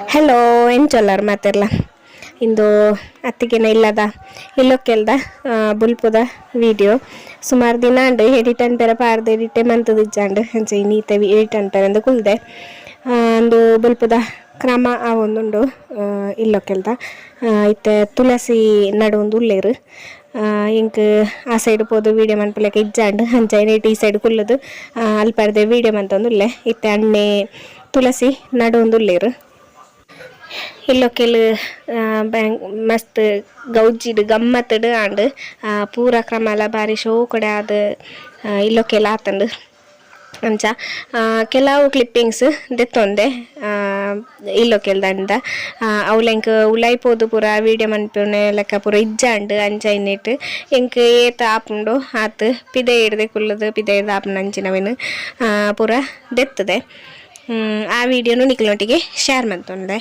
Hello ಎಂಚೊಲ್ಲಾರ ಮಾತೆರ್ಲ ಇಂದು ಅತ್ತಿಗೆನ ಇಲ್ಲದ ಇಲ್ಲೊಕ್ಕೆಲ್ದ ಬುಲ್ಪುದ video ಸುಮಾರು ದಿನ ಅಂಡು ಎಡಿಟ್ ಅನ್ಪೆರ ಪಾರ್ದು ಎಡಿಟೆ ಮಂತದಿಜ್ಜಾಂಡು ಅಂಚೆ ನೀತೆ ಎಡಿಟ್ ಅನ್ಪೆರಂದು ಕುಲ್ದೆ ಅಂದು ಬುಲ್ಪುದ ಕ್ರಮ ಆವೊಂದುಂಡು ಇಲ್ಲೊಕ್ಕೆಲ್ದ ಇತ್ತೆ ತುಳಸಿ ನಡುವೊಂದು ಉಲ್ಲೇರು ಇಂಕ್ ಆ ಸೈಡ್ ಪೋದು ವೀಡಿಯೋ ಮನ್ಪುಲೆಕ ಇಜ್ಜಾಂಡು ಅಂಚ ಈ ಸೈಡ್ ಕುಲ್ಲದು ಅಲ್ಪರ್ದೆ ವೀಡಿಯೋ ಮಂತೊಂದುಲ್ಲೆ ಇತ್ತೆ ಅಣ್ಣೆ ತುಳಸಿ ನಡುವೊಂದು ಉಲ್ಲೇರು ಇಲ್ಲೊಕ್ಕೆಲ್ ಬ್ಯಾಂಗ್ ಮಸ್ತ್ ಗೌಜಿಡ್ ಗಮ್ಮತ್ತಡ್ ಆಂಡ್ ಪೂರ ಕ್ರಮಲ ಬಾರಿ ಶೋಕುಡೆ ಆದ್ ಇಲ್ಲೊಕ್ಕೆಲ್ ಆತಂಡ್ ಅಂಚ ಕೆಲವು ಕ್ಲಿಪ್ಪಿಂಗ್ಸ್ ದೆತ್ತೊಂದೆ ಇಲ್ಲೊಕ್ಕೆಲ್ದಂಡ ಅವಲೆಂಕ್ ಉಲಾಯ್ಪೋದು ಪೂರ ವೀಡಿಯೋ ಮನ್ಪುನೆ ಲೆಕ್ಕ ಪೂರ ಇಜ್ಜಾಂಡ್ ಅಂಚ ಇನ್ನಿಟ್ ಎಂಕ್ ಏತ ಆಪುಂಡು ಆತ್ ಪಿದೆ ಹಿಡ್ದೆ ಕುಲ್ಲದು ಪಿದೆ ಹಿಡ್ದು ಆಪುಂಡು ಅಂಚಿನವೆನು ಪೂರ ದೆತ್ತದೆ ಆ ವಿಡಿಯೋನು ನಿಕ್ಲೊಟ್ಟಿಗೆ ಶೇರ್ ಮಂತೊಂದೆ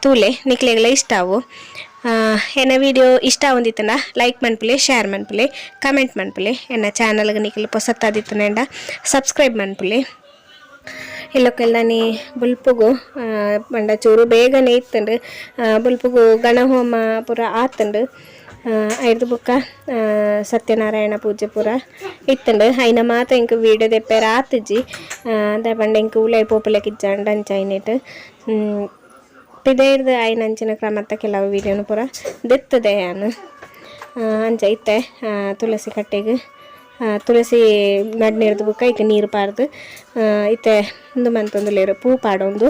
ತೂಲೆ ನಿಕ್ಲೆಗ್ಲ ಇಷ್ಟ ಅವು ಎನ್ನ ವಿಡಿಯೋ ಇಷ್ಟ ಆವೊಂದಿತ್ತಂಡ ಲೈಕ್ ಮನ್ಪುಲೆ ಶೇರ್ ಮನ್ಪುಲೆ ಕಮೆಂಟ್ ಮನ್ಪುಲೆ ಎನ್ನ ಚಾನಲ್ಗೆ ನಿಕ್ಲು ಪೊಸತ್ತಾದಿತ್ತಂಡ ಸಬ್ಸ್ಕ್ರೈಬ್ ಮನ್ಪುಲೆ ಇಲ್ಲೊಕ್ಕೆಲ್ಲ ನೀ ಬುಲ್ಪುಗು ಪಂಡ ಚೂರು ಬೇಗನೆ ಇತ್ತಂಡು ಬುಲ್ಪುಗು ಗಣಹೋಮ ಪೂರ ಆತಂಡು ಐದು ಬುಕ್ಕ ಸತ್ಯನಾರಾಯಣ ಪೂಜೆ ಪೂರ ಇತ್ತಂಡು ಐನ ಮಾತ ಇಂಕ ವೀಡಿಯೋ ದೆಪ್ಪೆರ ಆತಜ್ಜಿ ಅದ ಪಂಡ ಇಂಕ ಉಲಾಯ್ ಪೋಪುಲೆಕ್ ಇಜ್ಜಾಂಡ್ ಅಂಚ ಐನೆಟ್ ಪಿದೆ ಹಿಡ್ದು ಐನ ಅಂಚಿನ ಕ್ರಮತ್ತ ಕೆಲವು ವೀಡಿಯೋನು ಪೂರ ದೆತ್ತದೆ ನಾನು ಅಂಚ ಇತ್ತೆ ತುಳಸಿ ಕಟ್ಟೆಗೆ ತುಳಸಿ ನಡ್ನಿರ್ದು ಬುಕ್ಕ ಈಗ ನೀರು ಪಾರ್ದು ಇತ್ತೆ ಒಂದು ಮಂತೊಂದುಲ್ಲೇರು ಪೂ ಪಾಡೊಂದು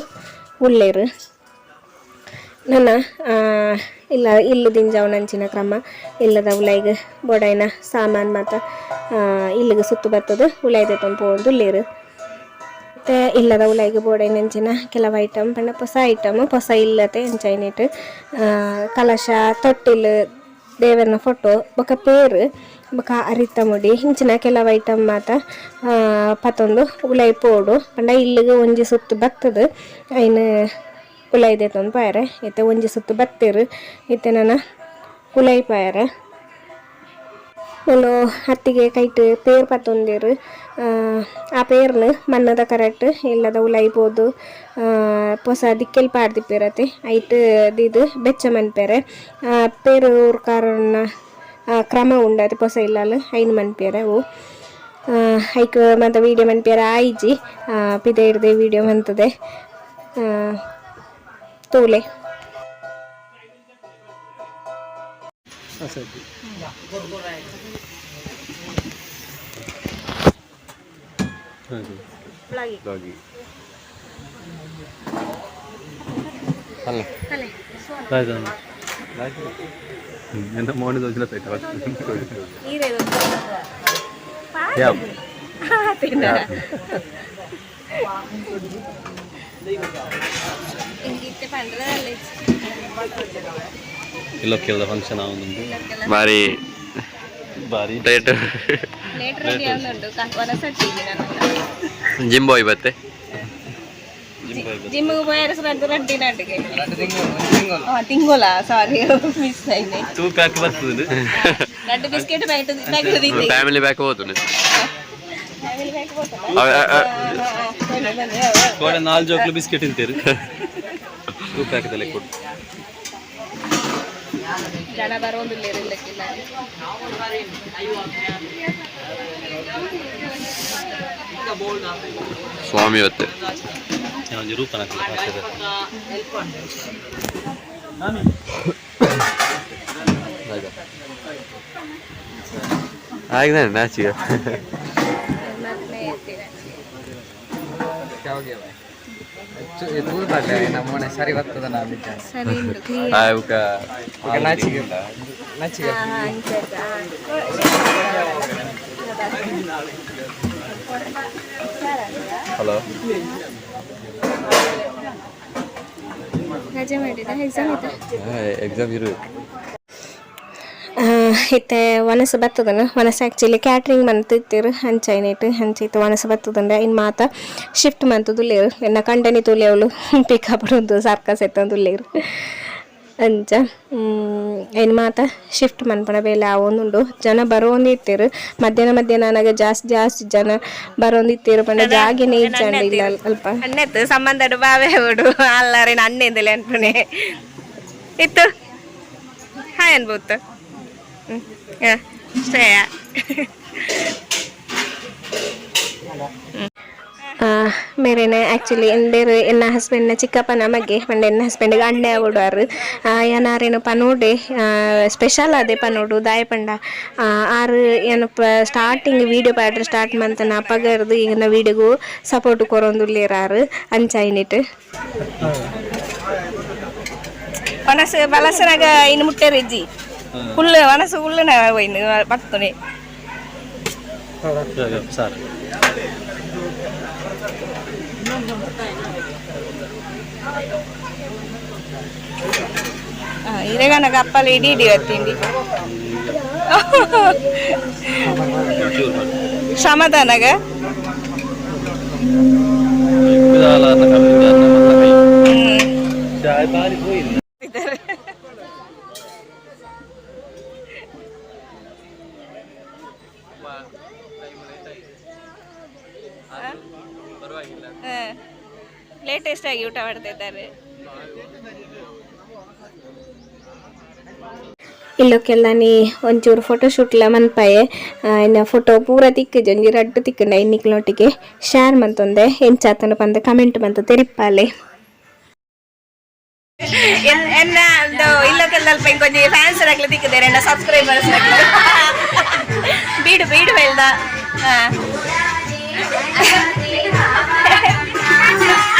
ಉಲ್ಲೇರು ನನ್ನ ಇಲ್ಲ ಇಲ್ಲು ದಿಂಜಾವನಂಚಿನ ಕ್ರಮ ಇಲ್ಲದ ಉಲಾಯಿಗೆ ಬೋಡೈನ ಸಾಮಾನು ಮತ್ತು ಇಲ್ಲಿಗೆ ಸುತ್ತು ಬರ್ತದೆ ಉಲಾಯ್ದೆ ತಂಪು ಲೇರು ಮತ್ತು ಇಲ್ಲದ ಉಲಾಯಿಗೆ ಬೋಡೈನಂಚಿನ ಕೆಲವು ಐಟಮ್ ಪಂಡ ಹೊಸ ಐಟಮ್ ಹೊಸ ಇಲ್ಲತೆ ಎಂಚೈನಿಟ್ಟು ಕಲಶ ತೊಟ್ಟಿಲು ದೇವರನ ಫೋಟೋ ಬೊಕ ಪೇರು ಬೊಕ ಅರಿತ ಮುಡಿ ಹಿಂಚಿನ ಕೆಲವು ಐಟಮ್ ಮಾತ ಪತ್ತೊಂದು ಉಲಾಯಿ ಪೋಡು ಪಂಡ ಇಲ್ಲಿಗೆ ಒಂಜಿ ಸುತ್ತು ಬರ್ತದೆ ಐನು ಉಲಾಯ್ದೆ ತಂದು ಪಾಯರೆ ಇತ್ತೆ ಒಂಜಿ ಸುತ್ತು ಬತ್ತೇರು ಇತ್ತೆ ನನ್ನ ಉಲಾಯಿ ಪಾಯರೆ ನಾನು ಹತ್ತಿಗೆ ಕೈಟ್ ಪೇರು ಪತ್ತೊಂದೇರು ಆ ಪೇರ್ನು ಮಣ್ಣದ ಕರೆಕ್ಟ್ ಇಲ್ಲದ ಉಲಾಯಿ ಪೋದು ಹೊಸ ದಿಕ್ಕೆಲ್ ಪಾಡ್ದಿಪ್ಪೇರತ್ತೆ ಐಟ್ ಇದು ಬೆಚ್ಚ ಮನ್ಪೇರೆ ಪೇರು ಉರ್ಕಾರನ್ನ ಕ್ರಮ ಉಂಡದು ಹೊಸ ಇಲ್ಲಲ್ಲ ಐನು ಮನ್ಪೇರೆ ಅವು ಐಕ್ ಮತ್ತು ವೀಡಿಯೋ ಮನ್ಪೇರ ಆಯ್ಜಿ ಪಿದೆ ಹಿಡ್ದೆ ವೀಡಿಯೋ ಮಂತದೆ ತೋಲೆ ఎంత మార్నింగ్ వచ్చిన ಇಲ್ಲೊಕ್ಕೆಲ್ಲ ಫಂಕ್ಷನ್ ಆಗುന്നുണ്ട് ಭಾರಿ ಭಾರಿ ರೇಟ್ ಜಿಮ್ ಬಾಯ್ ಬತ್ತೆ ಜಿಮ್ಗೆ പോയാൽ റെഡി നാട്ടിಗೆ ತಿಂಗೋಲ ಸಾರಿ ಮಿಸ್ ಆಯ್ನೆ 2 ಪ್ಯಾಕ್ ಬರ್ತದೆ രണ്ട് ಬಿಸ್ಕೆಟ್ ಪ್ಯಾಕೆಟ್ ಫ್ಯಾಮಿಲಿ ಪ್ಯಾಕ್ ಹೋಗ್ತದೆ ಫ್ಯಾಮಿಲಿ ಪ್ಯಾಕ್ ಹೋಗ್ತದೆ ಕೋಡೆ 4 ಜೋಕ್ಲು ಬಿಸ್ಕೆಟ್ ತಿಂತೀರಿ 2 ಪ್ಯಾಕ್ ದಲೆ ಕೊಡು ಜನ ಬರೋದಿಲ್ಲ ಇರಲಿಕ್ಕಿಲ್ಲ ಸ್ವಾಮಿ ಹೊತ್ತೆ ರೂಪನ ಆಗಿದೆ ನಾಚಿಗೆ ನಮ್ಮನೆ ಸರಿ ಬರ್ತದ ಹಲೋ ರಜೆ ಮಾಡಿದ ಎಕ್ಸಾಮ್ ಇರು ಇತ್ತೆ ವನಸ ಬರ್ತದನ ವನಸ ಆ್ಯಕ್ಚುಲಿ ಕ್ಯಾಟ್ರಿಂಗ್ ಮಂತಿತ್ತೀರು ಹಂಚೈನಿಟ್ಟು ಹಂಚೈತು ವನಸ ಬರ್ತದಂಡೆ ಇನ್ನು ಮಾತ ಶಿಫ್ಟ್ ಮಂತದುಲ್ಲೇರು ಎನ್ನ ಕಂಟನಿ ತುಲಿಯವಳು ಪಿಕಪ್ ಬರೋದು ಸರ್ಕಸ್ ಎತ್ತಂದುಲ್ಲೇರು ಅಂಚ ಏನು ಮಾತ ಶಿಫ್ಟ್ ಮನ್ಪಣ ಬೇಲೆ ಆವೊಂದುಂಡು ಜನ ಬರೋಂದಿತ್ತೇರು ಮಧ್ಯಾಹ್ನ ನನಗೆ ಜಾಸ್ತಿ ಜನ ಬರೋಂದಿತ್ತೇರು ಪಂಡ ಜಾಗಿನೇ ಇಜ್ಜಂಡು ಇಲ್ಲ ಅಲ್ಪ ಅಣ್ಣೆತ್ತು ಸಂಬಂಧ ಬಾವೆ ಹುಡು ಅಲ್ಲಾರೇನು ಅಣ್ಣೆಂದಲೇ ಅನ್ಪಣೆ ಇತ್ತು ಹಾಯ್ ಅನ್ಬೋದು ಶ್ರೇಯ ಮೇರೇನೆ ಆ್ಯಕ್ಚುಲಿ ಎಂದೇರು ಎನ್ನ ಹಸ್ಬೆಂಡ್ನ ಚಿಕ್ಕಪ್ಪನ ಮಗೆ ಪಂಡ ಎನ್ನ ಹಸ್ಬೆಂಡ್ಗೆ ಅಂಡೆ ಆವೋಡಾರು ಏನಾರೇನು ಪನೋಡೆ ಸ್ಪೆಷಲ್ ಅದೇ ಪನೋಡು ದಾಯ ಪಂಡ ಆರು ಏನು ಸ್ಟಾರ್ಟಿಂಗ್ ವೀಡಿಯೋ ಪ್ಯಾಡ್ರ್ ಸ್ಟಾರ್ಟ್ ಮಂತನ ಪಗರ್ದು ಈಗಿನ ವೀಡಿಯೋಗೂ ಸಪೋರ್ಟ್ ಕೊರೊಂದುಲ್ಲೇರಾರು ಅಂಚಾಯಿನಿಟ್ಟು ಮನಸ್ಸು ಬಲಸನಾಗ ಇನ್ನು ಮುಟ್ಟೆರಿಜ್ಜಿ ಹುಲ್ಲು ಮನಸ್ಸು ಹುಲ್ಲುನ ಒಯ್ನು ಬರ್ತನೆ ಸಾರು ಇರಗನಗ ಅಪ್ಪಲ್ಲಿ ಇಡೀ ಇವತ್ತಿಂಡಿ ಶ್ರಮದಾನಗ ಲೇಟೆಸ್ಟ್ ಆಗಿ ಊಟ ಮಾಡ್ತಿದ್ದಾರೆ ಇಲ್ಲಕ್ಕೆಲ್ಲ ನೀ ಒಂಚೂರು ಫೋಟೋಶೂಟ್ಲ ಮನ್ಪಾಯೆ ಇನ್ನು ಫೋಟೋ ಪೂರ ತಿಕ್ಕಜಿ ಒಂಜಿ ರಡ್ಡು ತಿಕ್ಕಂಡ ಇನ್ನಿಕ್ಲೊಟ್ಟಿಗೆ ಶೇರ್ ಮಂತೊಂದೆ ಎಂಚಾತನ ಬಂದ ಕಮೆಂಟ್ ಮಂತ ತೆರಿಪ್ಪಾಲೆ ಎನ್ನ ಇಲ್ಲಕ್ಕೆಲ್ಲ ಅಲ್ಪ ಇಂಕೊಂಜಿ ಫ್ಯಾನ್ಸ್ ಆಗ್ಲಿ ತಿಕ್ಕಿದ್ದಾರೆ ಎನ್ನ ಸಬ್ಸ್ಕ್ರೈಬರ್ಸ್ ಬೀಡು ಬೆಳ್ದ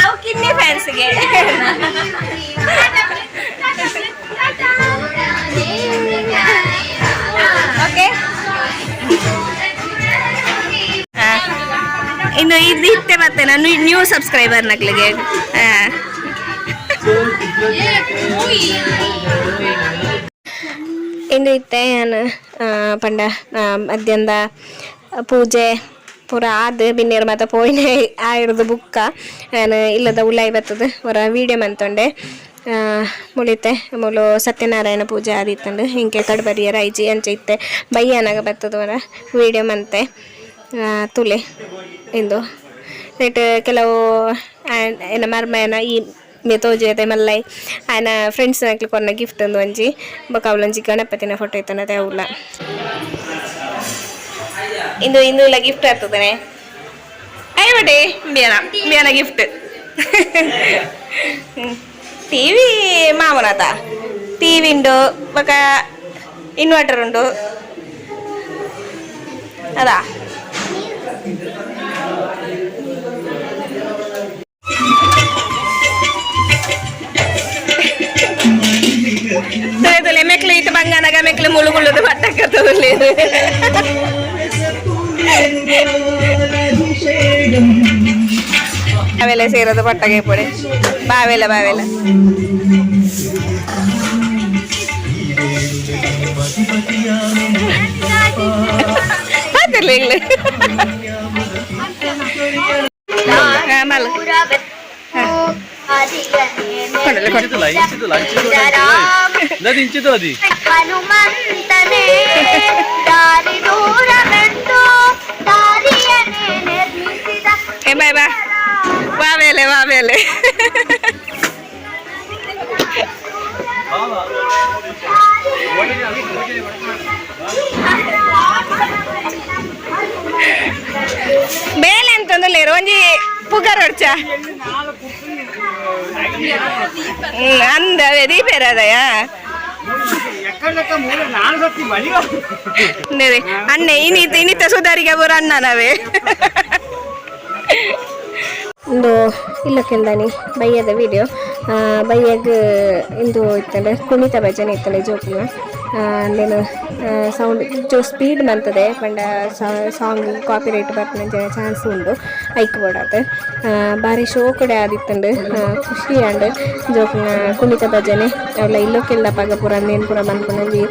ಅವು ಕಿನ್ನಿ ಫ್ಯಾನ್ಸ್ಗೆ ಓಕೆ ಇನ್ನು ಇದು ಇತ್ತೆ ಮತ್ತೆ ನಾನು ನ್ಯೂ ಸಬ್ಸ್ಕ್ರೈಬರ್ ನಕ್ಲಿಗೆ ಇಂದು ಇತ್ತೆ ನಾನು ಪಂಡ ಮಧ್ಯಾಹ್ನದ ಪೂಜೆ ಪೂರ ಆದ ಬಿನ್ನೇರು ಮಾತ ಪೋಯಿನೆ ಆಯಿರೋದು ಬುಕ್ಕ ನಾನು ಇಲ್ಲದ ಉಲಾಯಿ ಬರ್ತದೆ ಹೊರ ವೀಡಿಯೋ ಮಂತೊಂಡೆ ಮುಳಿತೆ ಮುಲು ಸತ್ಯನಾರಾಯಣ ಪೂಜೆ ಆದಿತ್ತಂಡು ಹಿಂಗೆ ಕಡ್ಬರಿಯ ರೈಜಿ ಅಂಚೆ ಇತ್ತೆ ಬಯ್ಯನಾಗ ಬರ್ತದೆ ಹೊರ ವೀಡಿಯೋ ಮಂತೆ ತುಲೆ ಇಂದು ನೆಟ್ ಕೆಲವು ಏನ ಮರ್ಮನ ಈ ತೋಜತೆ ಮಲ್ಲೈ ಆಯ್ನ ಫ್ರೆಂಡ್ಸ್ ನಾಕ್ಲಿ ಕೊನ್ನ ಗಿಫ್ಟ್ ಒಂದು ಒಂಜಿ ಬೊಕ ಅವಳೊಂಜಿ ಗಣಪತಿನ ಫೋಟೋ ಇತ್ತನದೆ ಅವಳ ಇಂದು ಇಲ್ಲ ಗಿಫ್ಟ್ ಆಗ್ತದೆ ಅಯ್ಯಬಡೆ ಬಿಯಾನ ಗಿಫ್ಟ್ ಟಿವಿ ಮಾವನಾತ ಟಿವಿ ಉಂಡು ಬೊಕ ಇನ್ವರ್ಟರ್ ಉಂಡು ಅದಾ ಮೆಕ್ಲು ಇಟ್ಟು ಬಂಗಾನಾಗ ಮೆಕ್ಲು ಮುಳುಗುಳ್ಳದು ಪಟ್ಟಕ್ಕತ್ತದಲ್ಲಿ ಬಾವೆಲ್ಲ ಸೇರೋದು ಪಟ್ಟಗೆ ಪೊಡೆ ಬಾವೆಲ್ಲ ಮಾತಿರ್ಲಿ ಮಲ್ ಬಾವೇಲೆ ಬೇಲೆ ಅಂತಂದ್ರೆ ಒಂಜಿ ಪುಗಾರ್ ಹೊಡ್ಚ ಅಂದವೇ ದೀಪೇರದಯ ಅಣ್ಣೆ ಇನ್ನಿತ್ತ ಸುಧಾರಿಗೆ ಬರೋ ಅಣ್ಣನವೇ ಒಂದು ಇಲ್ಲಕ್ಕೆಂದಾನಿ ಬಯ್ಯದ ವಿಡಿಯೋ ಬಯ್ಯಾಗ ಇಂದು ಇತ್ತಂದ್ರೆ ಕುಣಿತ ಭಜನೆ ಇತ್ತಂದ್ರೆ ಜೋಕಿನ ಅಂದೇನು ಸೌಂಡ್ ಜೋ ಸ್ಪೀಡ್ ಬಂತದೆ ಪಂಡ ಸಾಂಗ್ ಕಾಪಿ ರೈಟ್ ಬರ್ತಾನೆ ಚಾನ್ಸ್ ಉಂಡು ಐಕ್ಬೋಡಾತ ಭಾರಿ ಶೋ ಕಡೆ ಆದಿತ್ತಂಡು ಖುಷಿ ಅಂಡ್ ಜೋಕಿನ ಕುಣಿತ ಭಜನೆ ಅವಳ ಇಲ್ಲಕ್ಕೆಲ್ಲ ಪಾಗ ಪೂರ ಅಂದೇನು ಪೂರ ಬಂದ್ಕೊಂಡು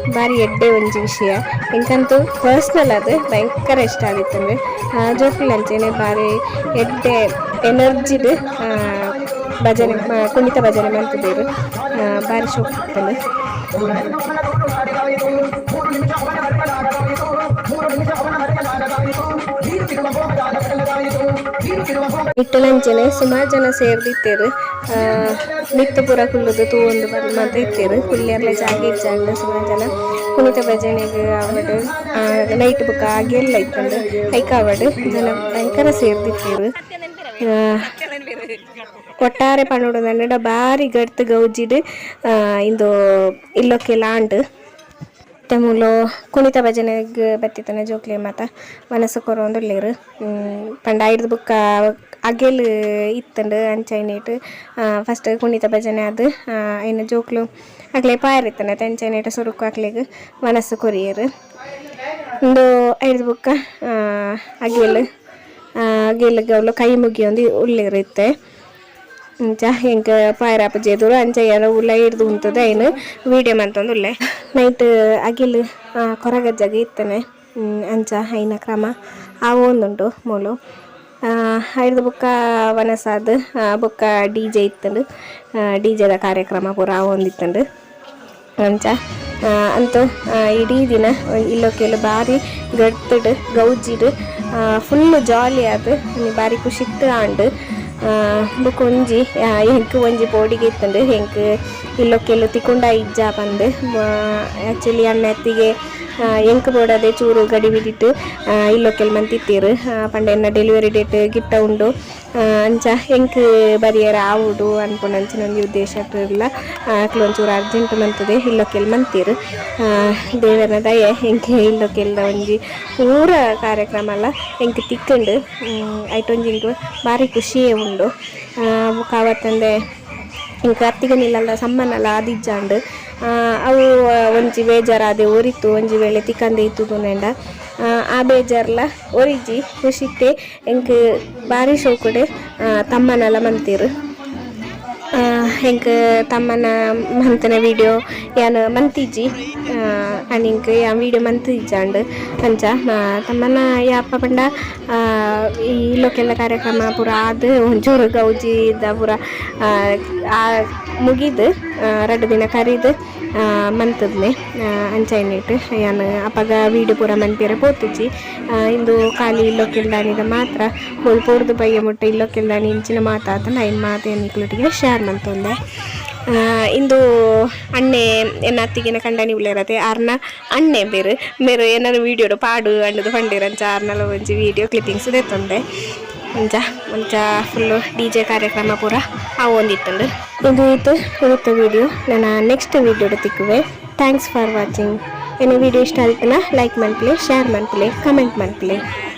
ಭಾರಿ ಎಡ್ಡೆ ಒಂಜಿ ವಿಷಯ ಎಂಕಂತೂ ಪರ್ಸ್ನಲ್ ಅದು ಭಯಂಕರ ಇಷ್ಟ ಆಗಿತ್ತಂದ್ರೆ ಜೋಕಿಲ್ ಅಂಚೆನೆ ಭಾರಿ ಎಡ್ಡೆ ಎನರ್ಜಿಡ್ ಭಜನೆ ಕುಣಿತ ಭಜನೆ ಮಾಡ್ತಿದ್ದೇವೆ ಭಾರಿ ಶೋಕ್ ಇತ್ತಲ್ಲ. ಇಟ್ಟಲಂಚನೆ ಸುಮಾರು ಜನ ಸೇರ್ದಿತ್ತೇರು ಮಿತ್ತು ಪೂರ ಕುಲ್ಲುದು ತೂ ಒಂದು ಬಂದು ಮಾತ್ರ ಇತ್ತೇರು ಕುಲ್ಲಿಯರ್ಲ ಜಾಗ ಸುಮಾರು ಜನ ಕುಣಿತ ಭಜನೆಗೆ ಅವಡು ನೈಟ್ ಬುಕ್ ಆಗೆಲ್ಲ ಇತ್ತಂಡು ಐಕ ಅವಡು ಜನ ಭಯಂಕರ ಸೇರ್ದಿತ್ತೇರು. ಒಟ್ಟಾರೆ ಪಣ್ಣುಡು ಬಾರಿ ಗಡ್ತು ಗೌಜಿಡು ಇಂದು ಇಲ್ಲೊಕ್ಕೆಲ್ಲ ಆಂಡು ತೆಮುಲು ಕುಣಿತ ಭಜನೆಗೆ ಬತ್ತಿತ್ತನೆ ಜೋಕ್ಲೆ ಮಾತ ಮನಸ್ಸು ಕೊರೊಂದುಲ್ಲೇರು ಪಂಡ ಐದು ಬುಕ್ಕ ಅಗೆಲ್ ಇತ್ತಂಡು ಅಂಚೈನೇಟ್ ಫಸ್ಟ್ ಕುಣಿತ ಭಜನೆ ಅದು ಇನ್ನು ಜೋಕ್ಲು ಅಗ್ಲೆ ಪಾಯರಿತ್ತನೆ ತೆಂಚೈನೇಟ್ ಸುರುಕು ಅಗ್ಲೆಗ್ ಮನಸ್ಸು ಕೊರಿಯರು ಒಂದು ಐದು ಬುಕ್ಕ ಅಗೆಲ್ಗೆ ಅವಳು ಕೈ ಮುಗಿಯೊಂದು ಉಳ್ಳೇರಿತ್ತೆ ಅಂಚ ಹೆಂಗೆ ಪಾಯರಾಪ ಜೇದೂರು ಅಂಚ ಏನೋ ಉಲ್ಲ ಹಿಡ್ದು ಉಂಟದ ಏನು ವೀಡಿಯೋ ಮಂತಂದು ಉಲ್ಲೆ ನೈಟ್ ಅಗಿಲು ಕೊರಗಜ್ಜಾಗ ಇತ್ತನೆ ಅಂಚ ಐನ ಕ್ರಮ ಅವು ಒಂದುಂಟು ಮೂಲು ಐದು ಬುಕ್ಕ ವನಸಾದ ಬುಕ್ಕ DJ ಇತ್ತಂಡು DJದ ಕಾರ್ಯಕ್ರಮ ಪೂರ ಒಂದಿತ್ತಂಡು ಅಂಚ ಅಂತೂ ಇಡೀ ದಿನ ಇಲ್ಲೊಕ್ಕೆಲ್ಲ ಭಾರಿ ಗಡ್ತಡು ಗೌಜಿಡು ಫುಲ್ಲು ಜಾಲಿ ಆದು ಭಾರಿ ಖುಷಿತ್ತು ಆಂಡು ಬುಕ್ ಒಂಜಿ ಹೆಂಕ್ ಒಂಜಿ ಪೋಡಿಗೆ ಇತ್ತಂಡು ಹೆಂಕ್ ಇಲ್ಲೊಕ್ಕೆಲ್ಲ ತಿಕೊಂಡ ಇಜ್ಜ ಬಂದು ಆ್ಯಕ್ಚುಲಿ ಅಣ್ಣ ಎತ್ತಿಗೆ ಎಂಕ್ ಬೋಡದೆ ಚೂರು ಗಡಿ ಬಿಟ್ಟಿಟ್ಟು ಇಲ್ಲೊಕ್ಕೆಲ್ಲ ಮಂತಿತ್ತೀರು ಪಂಡೆನ್ನ ಡೆಲಿವರಿ ಡೇಟ್ ಗಿಟ್ಟ ಉಂಡು ಅಂಚ ಎಂಕ್ ಬರಿಯರ ಆವುಡು ಅನ್ಕೊಂಡು ಅಂಚಿನ ಒಂದು ಉದ್ದೇಶ ಇಲ್ಲ ಕೆಲವೊಂಚೂರು ಅರ್ಜೆಂಟ್ ಮಂತದೆ ಇಲ್ಲೊಕ್ಕೆಲ್ಲ ಮಂತೀರು ದೇವರ ದಯೆ ಎಂಕೆ ಇಲ್ಲೊಕ್ಕೆಲ್ಲ ಒಂಜಿ ಪೂರ ಕಾರ್ಯಕ್ರಮ ಅಲ್ಲ ಎಂಕ್ ತಿಕ್ಕಂಡು ಐಟೊಂಜಿ ಇಂಕು ಭಾರಿ ಖುಷಿಯೇ ಉಂಡು ಕಾವತ್ತಂದೆ ಇಂಕ ಅತ್ತಿಗೆ ನಿಲ್ಲಲ್ಲ ಸಮ್ಮನಲ್ಲ ಆದಿಜ್ಜಾಂಡು ಅವು ಒಂಜಿ ಬೇಜಾರಾದೆ ಒರಿತು ಒಂಜಿ ವೇಳೆ ತಿಕ್ಕಂದೆ ಇತ್ತು ನೆಂಡ ಆ ಬೇಜಾರ್ಲ ಒರಿಜಿ ಖುಷಿತ್ತೆ ಎಂಕ್ ಭಾರಿ ಶೋಕುಡೆ ತಮ್ಮನೆಲ್ಲ ಮಂತೀರು ಹೆಂಗೆ ತಮ್ಮನ ಮಂತನ ವೀಡಿಯೋ ಯಾನು ಮಂತಿಜ್ಜಿ ಅನಿಂಕ್ ಯಾ ವೀಡಿಯೋ ಮಂತಿಜ್ಜಾಂಡು ಅಂಚ ತಮ್ಮನ ಯಾಪ ಪಂಡ ಈ ಲೋಕೆಲ್ಲ ಕಾರ್ಯಕ್ರಮ ಪೂರ ಆದು ಒಂಚೂರು ಗೌಜಿದ ಪೂರ ಮುಗಿದು 2 ದಿನ ಕರೀದು ಮಂತದ್ನೆ ಅಂಚೈನಿಟ್ಟು ಯಾನು ಅಪ್ಪಗ ವೀಡಿಯೋ ಪೂರ ಮಂತಿರ ಪೋತುಜಿ ಇಂದು ಖಾಲಿ ಇಲ್ಲೊಕ್ಕೆಲ್ದಾನಿದ ಮಾತ್ರ ಪೂರ್ದು ಬೈಯ ಮುಟ್ಟ ಇಲ್ಲೊಕ್ಕೆಲ್ದಾನಿ ಇಂಚಿನ ಮಾತಾತ ನೈನ್ ಮಾತು ಎನ್ನಿಕ್ಲೊಟ್ಟಿಗೆ ಶೇರ್ ಮಂತೊಂದೆ ಇಂದು ಅಣ್ಣೆ ಎನ್ನ ಅತ್ತಿಗಿನ ಕಂಡನಿ ಉಳ್ಳೇರತ್ತೆ ಆರ್ನ ಅಣ್ಣೆ ಬೇರೆ ಏನಾರು ವೀಡಿಯೋಡು ಪಾಡು ಅಣ್ಣದು ಪಂಡಿರಂಚ ಆರ್ನಲ್ಲ ಒಂಜಿ ವೀಡಿಯೋ ಕ್ಲಿಪ್ಪಿಂಗ್ಸ್ ತೆತ್ತೊಂದೆ ಮಂಚ ಫುಲ್ಲು DJ ಕಾರ್ಯಕ್ರಮ ಪೂರ ಅವು ಒಂದಿತ್ತಂಡು ಇದು ಇವತ್ತು ವೀಡಿಯೋ ನಾನು ನೆಕ್ಸ್ಟ್ ವೀಡಿಯೋಡು ತಿಕ್ಕುವೆ. Thanks for watching. ಏನು ವೀಡಿಯೋ ಇಷ್ಟ ಆಯ್ತನ ಲೈಕ್ ಮನ್ಪ್ಲೆ, ಶೇರ್ ಮನ್ಪ್ಲೆ, ಕಮೆಂಟ್ ಮನ್ಪ್ಲೆ.